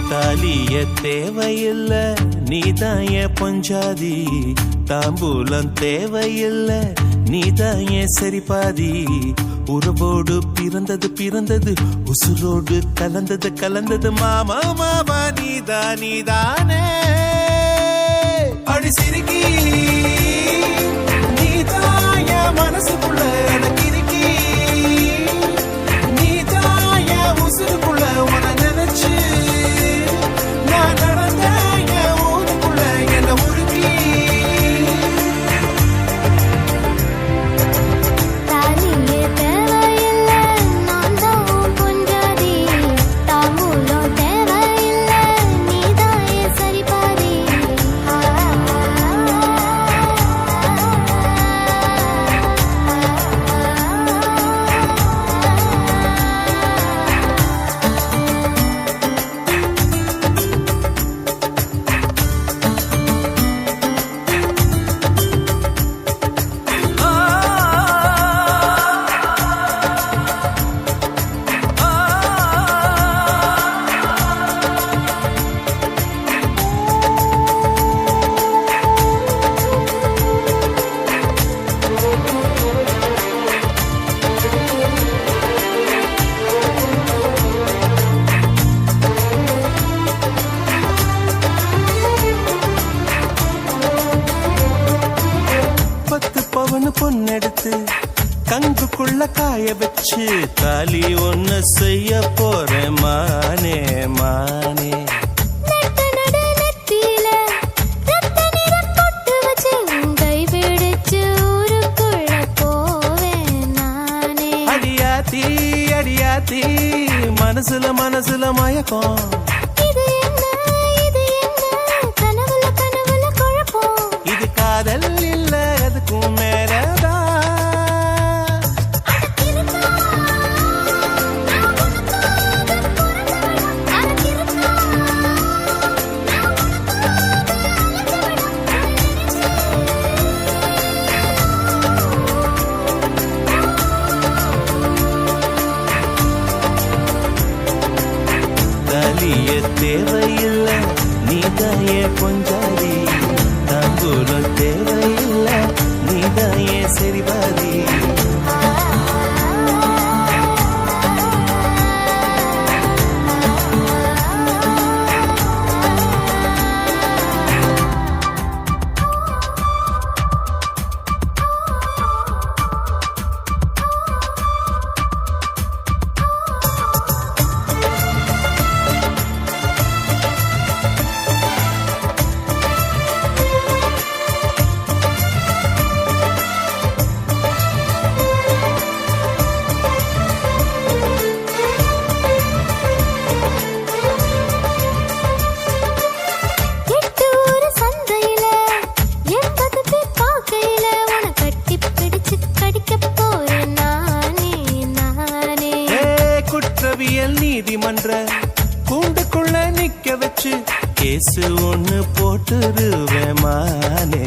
தாலிய தேவையில்ல நீதாய பொஞ்சாதி, தாம்பூலம் தேவையில்ல நீதாய சரிபாதி. உறவோடு பிறந்தது பிறந்தது, உசுரோடு கலந்தது கலந்தது, மாமா மாமா நீதானே. அடி சிரிக்கி நீதாய மனசுக்குள்ள எனக்கு இருக்கி, நீதாய உசுருக்குள்ள உன நினைச்சு பொண்ணெடுத்து கங்குக்குள்ள காய வச்சு தாலி ஒண்ணு செய்ய போறேன் மானே மானே. அடியாத்தி அடியாத்தி மனசுல மனசுல மயக்கம், இது காதல் இல்ல அதுக்கும் மேலதான். தாலிய தேவையில்ல நீதாய பொஞ்சாதி, தாம்பூலம் தேவையில்ல நீதாய சரிபாதி. நீதிமன்ற கூண்டுக்குள்ள நிக்க வச்சு கேசு ஒண்ணு போட்டுருவேன் மானே